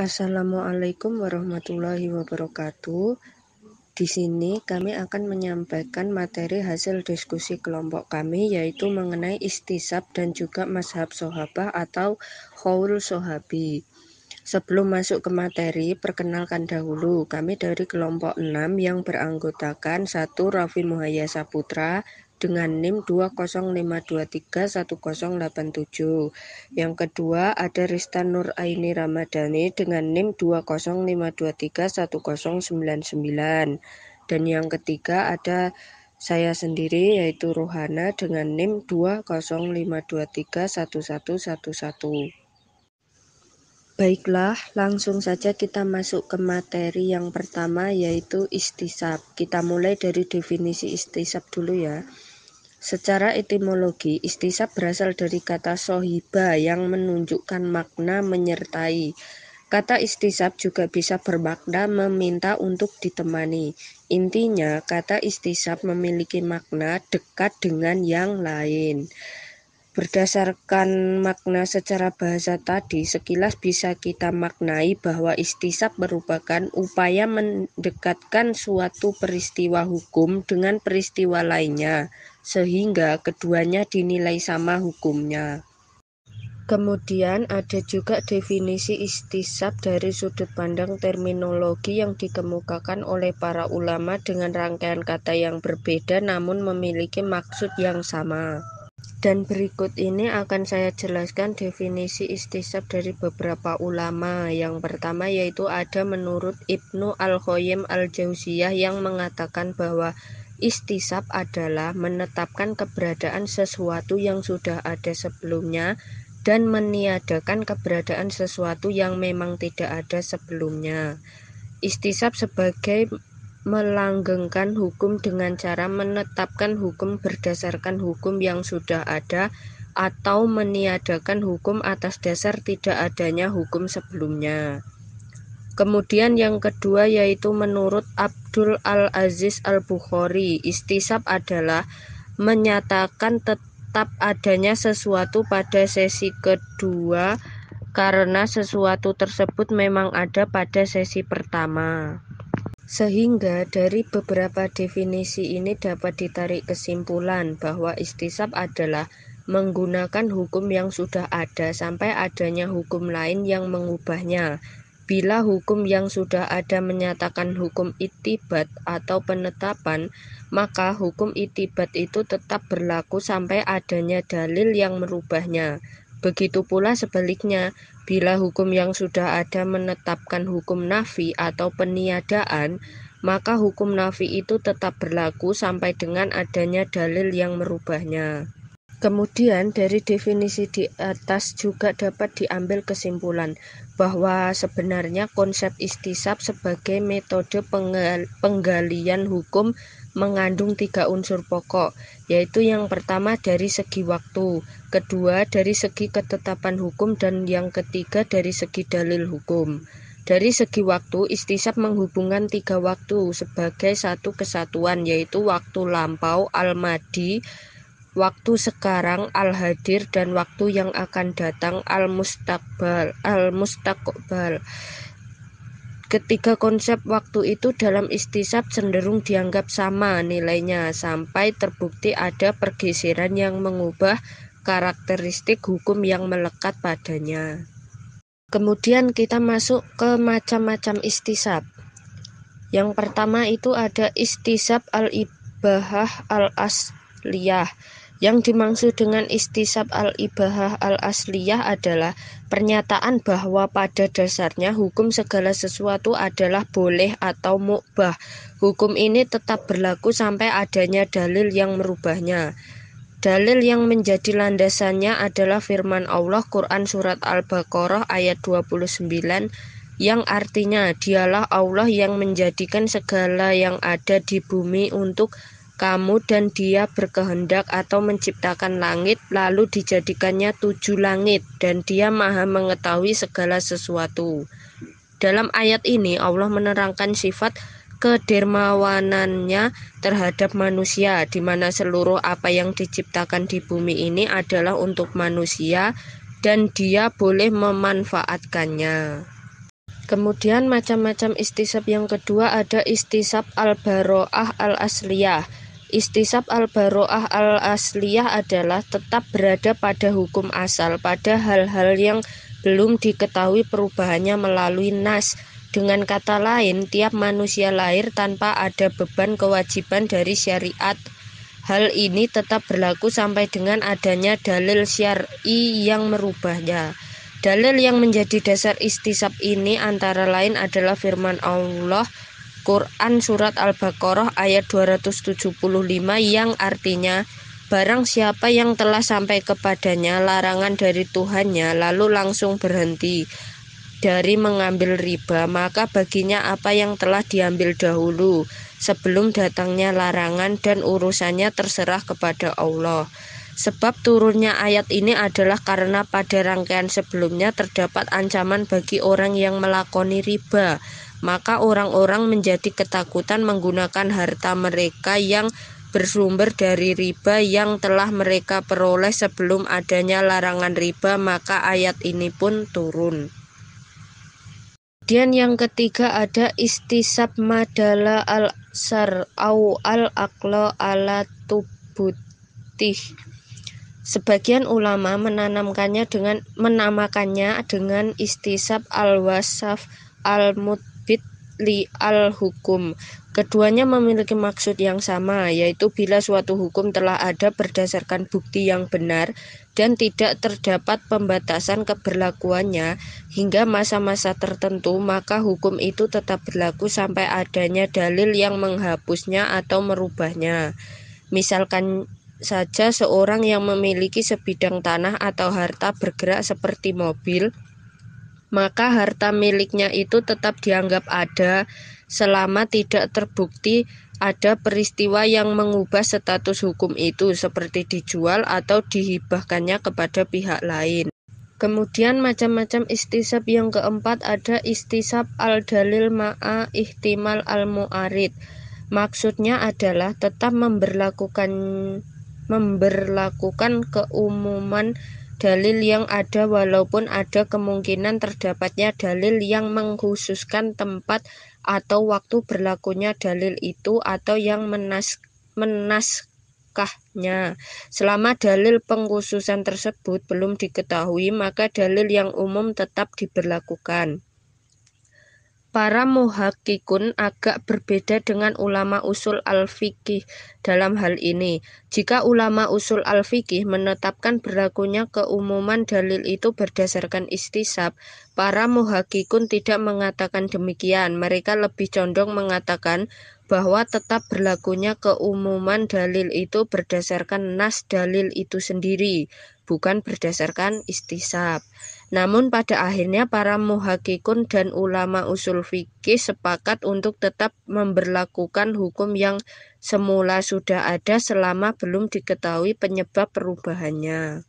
Assalamualaikum warahmatullahi wabarakatuh. Di sini kami akan menyampaikan materi hasil diskusi kelompok kami, yaitu mengenai istisab dan juga mazhab sahabah atau qaul sahabi. Sebelum masuk ke materi, perkenalkan dahulu, kami dari kelompok 6 yang beranggotakan 1. Raffi Muhaya Saputra dengan NIM 205231087. Yang kedua ada Rista Nur Aini Ramadhani dengan NIM 205231099. Dan yang ketiga ada saya sendiri yaitu Rohana dengan NIM 205231111. Baiklah, langsung saja kita masuk ke materi yang pertama, yaitu istisab. Kita mulai dari definisi istisab dulu ya. Secara etimologi, istisab berasal dari kata sohiba yang menunjukkan makna menyertai. Kata istisab juga bisa bermakna meminta untuk ditemani. Intinya, kata istisab memiliki makna dekat dengan yang lain. Berdasarkan makna secara bahasa tadi, sekilas bisa kita maknai bahwa istisab merupakan upaya mendekatkan suatu peristiwa hukum dengan peristiwa lainnya, sehingga keduanya dinilai sama hukumnya. Kemudian ada juga definisi istisab dari sudut pandang terminologi yang dikemukakan oleh para ulama dengan rangkaian kata yang berbeda namun memiliki maksud yang sama. Dan berikut ini akan saya jelaskan definisi istisab dari beberapa ulama. Yang pertama yaitu ada menurut Ibnu Al-Qayyim Al-Jauziyah yang mengatakan bahwa istisab adalah menetapkan keberadaan sesuatu yang sudah ada sebelumnya dan meniadakan keberadaan sesuatu yang memang tidak ada sebelumnya. Istisab sebagai melanggengkan hukum dengan cara menetapkan hukum berdasarkan hukum yang sudah ada atau meniadakan hukum atas dasar tidak adanya hukum sebelumnya. Kemudian yang kedua yaitu menurut Abdul Al-Aziz Al-Bukhari, istisab adalah menyatakan tetap adanya sesuatu pada sesi kedua karena sesuatu tersebut memang ada pada sesi pertama. Sehingga dari beberapa definisi ini dapat ditarik kesimpulan bahwa istisab adalah menggunakan hukum yang sudah ada sampai adanya hukum lain yang mengubahnya. Bila hukum yang sudah ada menyatakan hukum itibat atau penetapan, maka hukum itibat itu tetap berlaku sampai adanya dalil yang merubahnya. Begitu pula sebaliknya, bila hukum yang sudah ada menetapkan hukum nafi atau peniadaan, maka hukum nafi itu tetap berlaku sampai dengan adanya dalil yang merubahnya. Kemudian dari definisi di atas juga dapat diambil kesimpulan bahwa sebenarnya konsep istisab sebagai metode penggalian hukum mengandung 3 unsur pokok, yaitu yang pertama dari segi waktu, kedua dari segi ketetapan hukum, dan yang ketiga dari segi dalil hukum. Dari segi waktu, istisab menghubungkan 3 waktu sebagai satu kesatuan, yaitu waktu lampau al-madi, waktu sekarang al-hadir, dan waktu yang akan datang al-mustaqbal. Ketiga konsep waktu itu dalam istisab cenderung dianggap sama nilainya sampai terbukti ada pergeseran yang mengubah karakteristik hukum yang melekat padanya. Kemudian kita masuk ke macam-macam istisab. Yang pertama itu ada istisab al-ibahah al-asliyah. Yang dimaksud dengan istisab al-ibahah al-asliyah adalah pernyataan bahwa pada dasarnya hukum segala sesuatu adalah boleh atau mubah. Hukum ini tetap berlaku sampai adanya dalil yang merubahnya. Dalil yang menjadi landasannya adalah firman Allah Quran Surat Al-Baqarah ayat 29 yang artinya dialah Allah yang menjadikan segala yang ada di bumi untuk kamu dan dia berkehendak atau menciptakan langit lalu dijadikannya 7 langit dan dia maha mengetahui segala sesuatu. Dalam ayat ini Allah menerangkan sifat kedermawanannya terhadap manusia, di mana seluruh apa yang diciptakan di bumi ini adalah untuk manusia dan dia boleh memanfaatkannya. Kemudian macam-macam istisab yang kedua ada istisab al-baro'ah al-asliyah. Istisab al-baro'ah al-asliyah adalah tetap berada pada hukum asal pada hal-hal yang belum diketahui perubahannya melalui nas. Dengan kata lain, tiap manusia lahir tanpa ada beban kewajiban dari syariat. Hal ini tetap berlaku sampai dengan adanya dalil syar'i yang merubahnya. Dalil yang menjadi dasar istisab ini antara lain adalah firman Allah Quran Surat Al-Baqarah ayat 275 yang artinya, barang siapa yang telah sampai kepadanya larangan dari Tuhannya lalu langsung berhenti dari mengambil riba, maka baginya apa yang telah diambil dahulu sebelum datangnya larangan dan urusannya terserah kepada Allah. Sebab turunnya ayat ini adalah karena pada rangkaian sebelumnya terdapat ancaman bagi orang yang melakoni riba. Maka orang-orang menjadi ketakutan menggunakan harta mereka yang bersumber dari riba yang telah mereka peroleh sebelum adanya larangan riba, maka ayat ini pun turun. Kemudian yang ketiga ada istisab madala al-sar au al-aqla ala tubutih. Sebagian ulama menamakannya dengan istisab al-wasaf al-mutbit li al-hukum. Keduanya memiliki maksud yang sama, yaitu bila suatu hukum telah ada berdasarkan bukti yang benar dan tidak terdapat pembatasan keberlakuannya hingga masa-masa tertentu, maka hukum itu tetap berlaku sampai adanya dalil yang menghapusnya atau merubahnya. Misalkan saja seorang yang memiliki sebidang tanah atau harta bergerak seperti mobil, maka harta miliknya itu tetap dianggap ada selama tidak terbukti ada peristiwa yang mengubah status hukum itu seperti dijual atau dihibahkannya kepada pihak lain. Kemudian macam-macam istisab yang keempat ada istisab al-dalil ma'a ihtimal al-mu'arid. Maksudnya adalah tetap memberlakukan keumuman dalil yang ada walaupun ada kemungkinan terdapatnya dalil yang mengkhususkan tempat atau waktu berlakunya dalil itu atau yang menaskahnya. Selama dalil pengkhususan tersebut belum diketahui, maka dalil yang umum tetap diberlakukan. Para muhakkikun agak berbeda dengan ulama usul al-fiqih dalam hal ini. Jika ulama usul al-fiqih menetapkan berlakunya keumuman dalil itu berdasarkan istisab, para muhakkikun tidak mengatakan demikian. Mereka lebih condong mengatakan bahwa tetap berlakunya keumuman dalil itu berdasarkan nas dalil itu sendiri, bukan berdasarkan istisab. Namun pada akhirnya para muhakkikun dan ulama usul fikih sepakat untuk tetap memberlakukan hukum yang semula sudah ada selama belum diketahui penyebab perubahannya.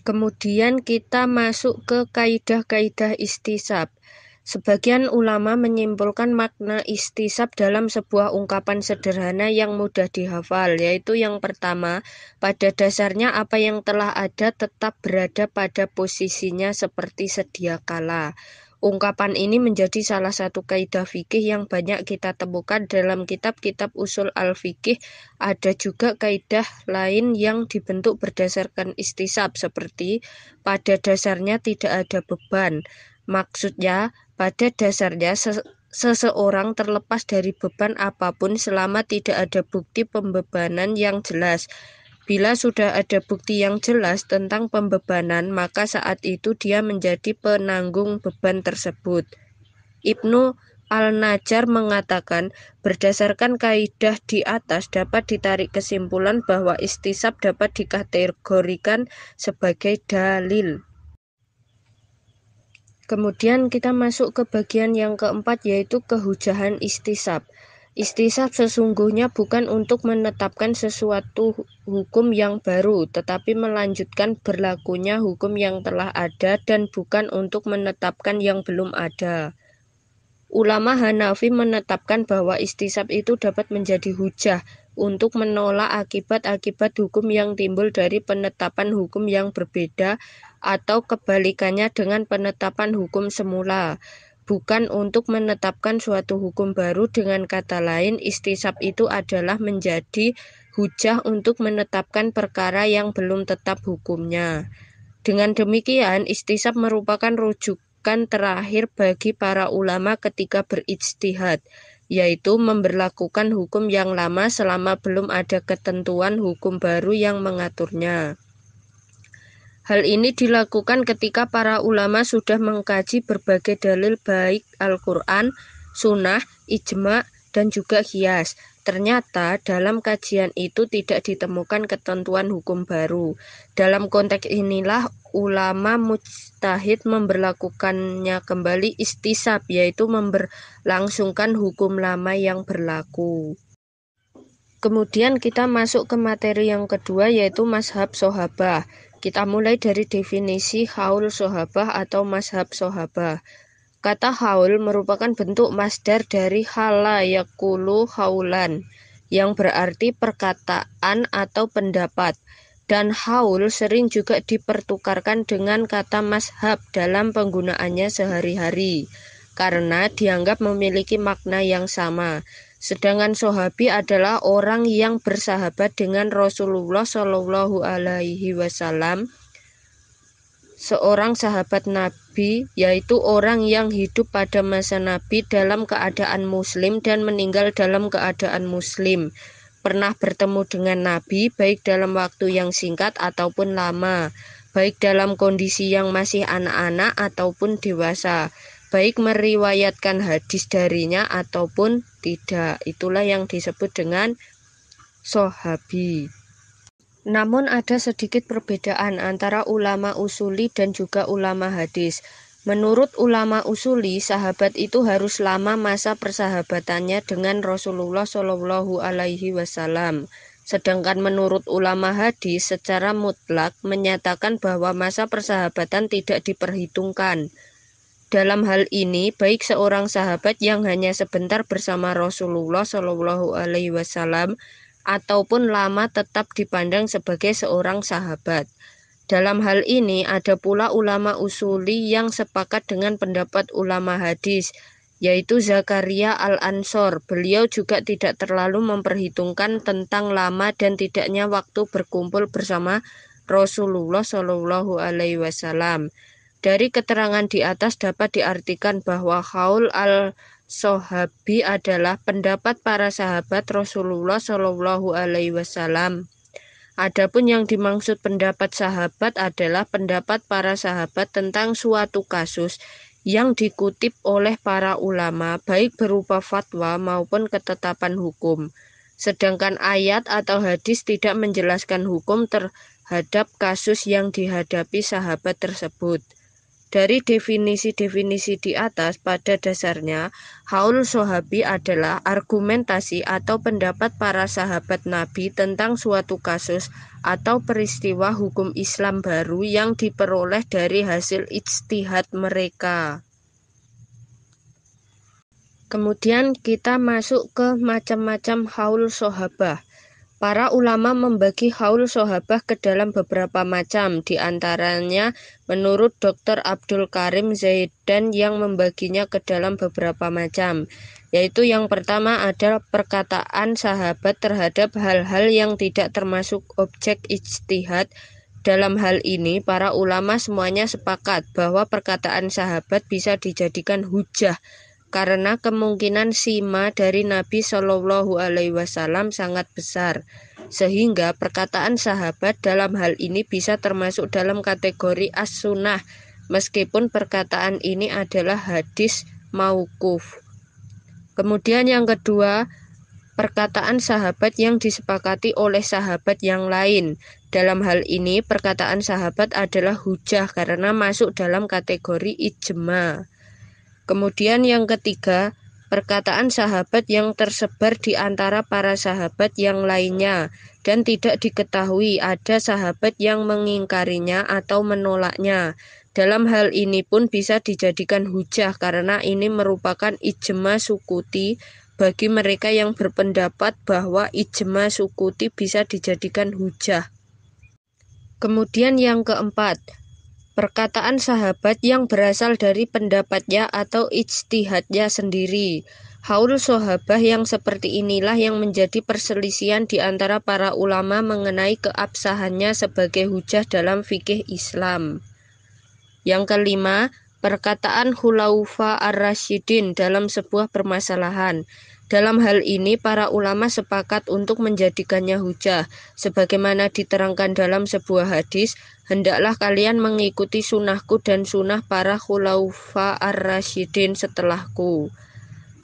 Kemudian kita masuk ke kaidah-kaidah istisab. Sebagian ulama menyimpulkan makna istisab dalam sebuah ungkapan sederhana yang mudah dihafal, yaitu yang pertama, pada dasarnya apa yang telah ada tetap berada pada posisinya seperti sedia kala. Ungkapan ini menjadi salah satu kaidah fikih yang banyak kita temukan dalam kitab-kitab usul al-fikih. Ada juga kaidah lain yang dibentuk berdasarkan istisab seperti pada dasarnya tidak ada beban. Maksudnya, pada dasarnya seseorang terlepas dari beban apapun selama tidak ada bukti pembebanan yang jelas. Bila sudah ada bukti yang jelas tentang pembebanan, maka saat itu dia menjadi penanggung beban tersebut. Ibnu Al-Najjar mengatakan, berdasarkan kaidah di atas dapat ditarik kesimpulan bahwa istisab dapat dikategorikan sebagai dalil. Kemudian kita masuk ke bagian yang keempat, yaitu kehujahan istisab. Istisab sesungguhnya bukan untuk menetapkan sesuatu hukum yang baru, tetapi melanjutkan berlakunya hukum yang telah ada dan bukan untuk menetapkan yang belum ada. Ulama Hanafi menetapkan bahwa istisab itu dapat menjadi hujah untuk menolak akibat-akibat hukum yang timbul dari penetapan hukum yang berbeda atau kebalikannya dengan penetapan hukum semula, bukan untuk menetapkan suatu hukum baru. Dengan kata lain, istisab itu adalah menjadi hujah untuk menetapkan perkara yang belum tetap hukumnya. Dengan demikian, istisab merupakan rujukan terakhir bagi para ulama ketika berijtihad, yaitu memberlakukan hukum yang lama selama belum ada ketentuan hukum baru yang mengaturnya. Hal ini dilakukan ketika para ulama sudah mengkaji berbagai dalil baik Al-Quran, Sunnah, Ijma, dan juga Qiyas. Ternyata dalam kajian itu tidak ditemukan ketentuan hukum baru. Dalam konteks inilah ulama mujtahid memberlakukannya kembali istisab, yaitu memberlangsungkan hukum lama yang berlaku. Kemudian kita masuk ke materi yang kedua, yaitu mazhab sahabah. Kita mulai dari definisi haul sahabah atau mazhab sahabah. Kata haul merupakan bentuk masdar dari hala yaqulu haulan, yang berarti perkataan atau pendapat. Dan haul sering juga dipertukarkan dengan kata mazhab dalam penggunaannya sehari-hari, karena dianggap memiliki makna yang sama. Sedangkan sahabi adalah orang yang bersahabat dengan Rasulullah Shallallahu Alaihi Wasallam, seorang sahabat Nabi, yaitu orang yang hidup pada masa Nabi dalam keadaan Muslim dan meninggal dalam keadaan Muslim, pernah bertemu dengan Nabi baik dalam waktu yang singkat ataupun lama, baik dalam kondisi yang masih anak-anak ataupun dewasa, baik meriwayatkan hadis darinya ataupun tidak. Itulah yang disebut dengan sahabi. Namun ada sedikit perbedaan antara ulama usuli dan juga ulama hadis. Menurut ulama usuli, sahabat itu harus lama masa persahabatannya dengan Rasulullah Shallallahu Alaihi Wasallam. Sedangkan menurut ulama hadis, secara mutlak menyatakan bahwa masa persahabatan tidak diperhitungkan. Dalam hal ini, baik seorang sahabat yang hanya sebentar bersama Rasulullah Shallallahu Alaihi Wasallam ataupun lama tetap dipandang sebagai seorang sahabat. Dalam hal ini ada pula ulama usuli yang sepakat dengan pendapat ulama hadis, yaitu Zakaria Al-Ansor. Beliau juga tidak terlalu memperhitungkan tentang lama dan tidaknya waktu berkumpul bersama Rasulullah Shallallahu Alaihi Wasallam. Dari keterangan di atas dapat diartikan bahwa haul al-sahabi adalah pendapat para sahabat Rasulullah Shallallahu Alaihi Wasallam. Adapun yang dimaksud pendapat sahabat adalah pendapat para sahabat tentang suatu kasus yang dikutip oleh para ulama, baik berupa fatwa maupun ketetapan hukum. Sedangkan ayat atau hadis tidak menjelaskan hukum terhadap kasus yang dihadapi sahabat tersebut. Dari definisi-definisi di atas, pada dasarnya haul sahabi adalah argumentasi atau pendapat para sahabat Nabi tentang suatu kasus atau peristiwa hukum Islam baru yang diperoleh dari hasil ijtihad mereka. Kemudian kita masuk ke macam-macam haul sahabah. Para ulama membagi haul sahabah ke dalam beberapa macam, di antaranya menurut Dr. Abdul Karim Zaidan yang membaginya ke dalam beberapa macam, yaitu yang pertama adalah perkataan sahabat terhadap hal-hal yang tidak termasuk objek ijtihad. Dalam hal ini, para ulama semuanya sepakat bahwa perkataan sahabat bisa dijadikan hujah, karena kemungkinan sima dari Nabi Shallallahu Alaihi Wasallam sangat besar, sehingga perkataan sahabat dalam hal ini bisa termasuk dalam kategori as-sunnah, meskipun perkataan ini adalah hadis mauquf. Kemudian yang kedua, perkataan sahabat yang disepakati oleh sahabat yang lain. Dalam hal ini, perkataan sahabat adalah hujah karena masuk dalam kategori ijma. Kemudian yang ketiga, perkataan sahabat yang tersebar di antara para sahabat yang lainnya dan tidak diketahui ada sahabat yang mengingkarinya atau menolaknya. Dalam hal ini pun bisa dijadikan hujah karena ini merupakan ijma sukuti, bagi mereka yang berpendapat bahwa ijma sukuti bisa dijadikan hujah. Kemudian yang keempat, perkataan sahabat yang berasal dari pendapatnya atau ijtihadnya sendiri. Haul sahabah yang seperti inilah yang menjadi perselisihan di antara para ulama mengenai keabsahannya sebagai hujah dalam fikih Islam. Yang kelima, perkataan Khulafa ar-Rasyidin dalam sebuah permasalahan. Dalam hal ini, para ulama sepakat untuk menjadikannya hujah. Sebagaimana diterangkan dalam sebuah hadis, hendaklah kalian mengikuti sunnahku dan sunnah para Khulafa ar-Rasyidin setelahku.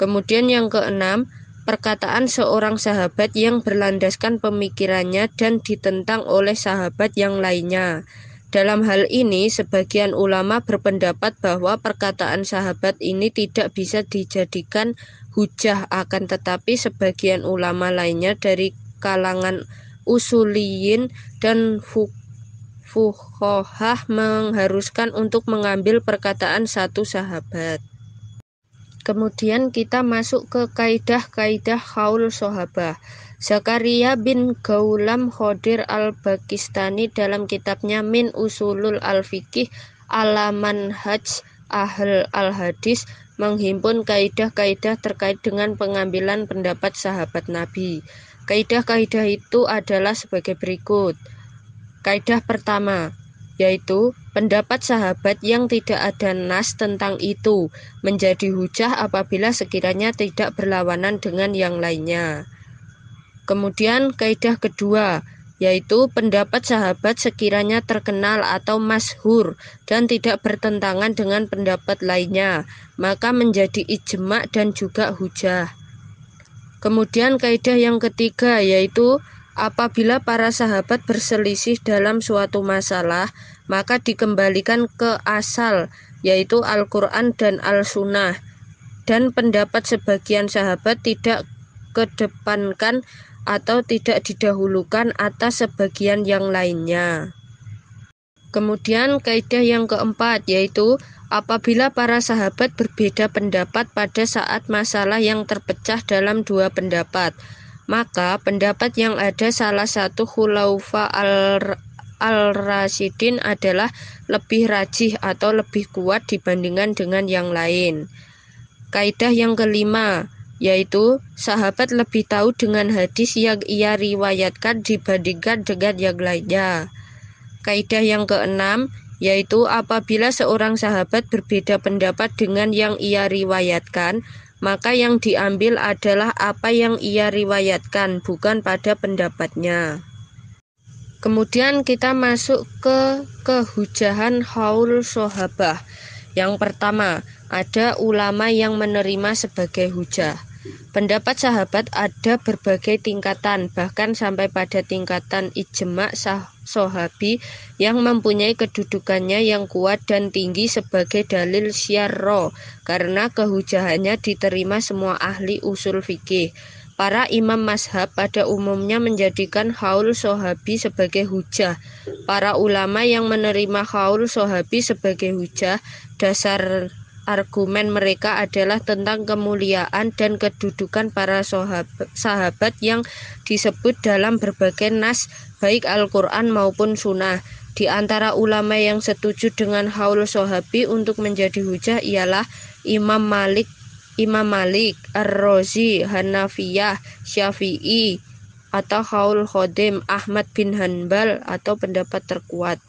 Kemudian yang keenam, perkataan seorang sahabat yang berlandaskan pemikirannya dan ditentang oleh sahabat yang lainnya. Dalam hal ini, sebagian ulama berpendapat bahwa perkataan sahabat ini tidak bisa dijadikan hujah, akan tetapi sebagian ulama lainnya dari kalangan usuliyin dan fuqahah mengharuskan untuk mengambil perkataan satu sahabat. Kemudian kita masuk ke kaidah-kaidah qaul sahabah. Zakaria bin Gaulam Khodir al-Bakistani dalam kitabnya Min Usulul al-Fiqih ala Manhaj Ahl al-Hadis menghimpun kaidah-kaidah terkait dengan pengambilan pendapat sahabat Nabi. Kaidah-kaidah itu adalah sebagai berikut. Kaidah pertama, yaitu pendapat sahabat yang tidak ada nas tentang itu menjadi hujah apabila sekiranya tidak berlawanan dengan yang lainnya. Kemudian kaidah kedua, yaitu pendapat sahabat sekiranya terkenal atau masyhur dan tidak bertentangan dengan pendapat lainnya, maka menjadi ijma dan juga hujah. Kemudian kaidah yang ketiga, yaitu apabila para sahabat berselisih dalam suatu masalah, maka dikembalikan ke asal, yaitu Al-Quran dan Al-Sunnah, dan pendapat sebagian sahabat tidak kedepankan atau tidak didahulukan atas sebagian yang lainnya. Kemudian kaidah yang keempat, yaitu apabila para sahabat berbeda pendapat pada saat masalah yang terpecah dalam dua pendapat, maka pendapat yang ada salah satu khulafa al-Rasyidin adalah lebih rajih atau lebih kuat dibandingkan dengan yang lain. Kaidah yang kelima, yaitu sahabat lebih tahu dengan hadis yang ia riwayatkan dibandingkan dengan yang lainnya. Kaidah yang keenam, yaitu apabila seorang sahabat berbeda pendapat dengan yang ia riwayatkan, maka yang diambil adalah apa yang ia riwayatkan, bukan pada pendapatnya. Kemudian kita masuk ke kehujahan qaul sahabah. Yang pertama, ada ulama yang menerima sebagai hujah. Pendapat sahabat ada berbagai tingkatan, bahkan sampai pada tingkatan ijma sahabi yang mempunyai kedudukannya yang kuat dan tinggi sebagai dalil syar'a, karena kehujahannya diterima semua ahli usul fikih. Para imam mazhab pada umumnya menjadikan qaul sahabi sebagai hujah. Para ulama yang menerima qaul sahabi sebagai hujah, dasar argumen mereka adalah tentang kemuliaan dan kedudukan para sahabat yang disebut dalam berbagai nas, baik Al-Quran maupun Sunnah. Di antara ulama yang setuju dengan qaul sahabi untuk menjadi hujah ialah Imam Malik, Ar-Razi, Hanafiyah, Syafi'i, atau qaul Khodim, Ahmad bin Hanbal, atau pendapat terkuat.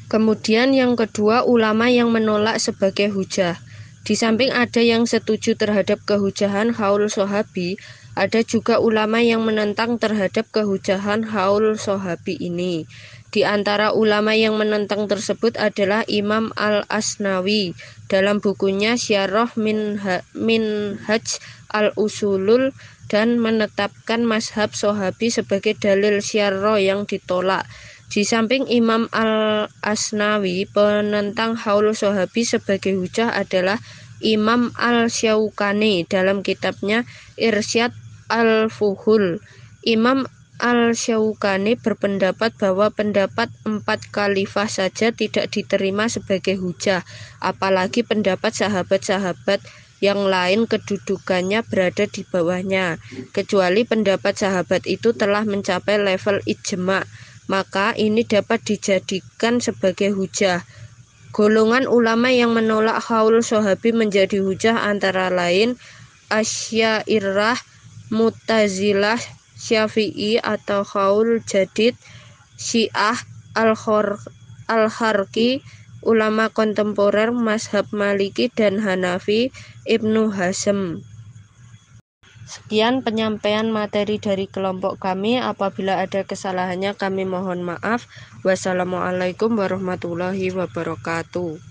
Kemudian yang kedua, ulama yang menolak sebagai hujah. Di samping ada yang setuju terhadap kehujahan qaul sahabi, ada juga ulama yang menentang terhadap kehujahan qaul sahabi ini. Di antara ulama yang menentang tersebut adalah Imam Al-Asnawi dalam bukunya Syarah Minhaj al-Usulul, dan menetapkan mazhab sahabi sebagai dalil syar'a yang ditolak. Di samping Imam Al-Asnawi, penentang qaul sahabi sebagai hujah adalah Imam Al-Syaukani dalam kitabnya Irsyad al-Fuhul. Imam Al-Syaukani berpendapat bahwa pendapat 4 khalifah saja tidak diterima sebagai hujah, apalagi pendapat sahabat-sahabat yang lain kedudukannya berada di bawahnya, kecuali pendapat sahabat itu telah mencapai level ijma, maka ini dapat dijadikan sebagai hujah. Golongan ulama yang menolak qaul sahabi menjadi hujah antara lain Asy'ariyah, Mu'tazilah, Syafi'i atau qaul jadid, Syiah, Al-Harqi, ulama kontemporer mazhab Maliki dan Hanafi, Ibnu Hazm. Sekian penyampaian materi dari kelompok kami. Apabila ada kesalahannya kami mohon maaf. Wassalamualaikum warahmatullahi wabarakatuh.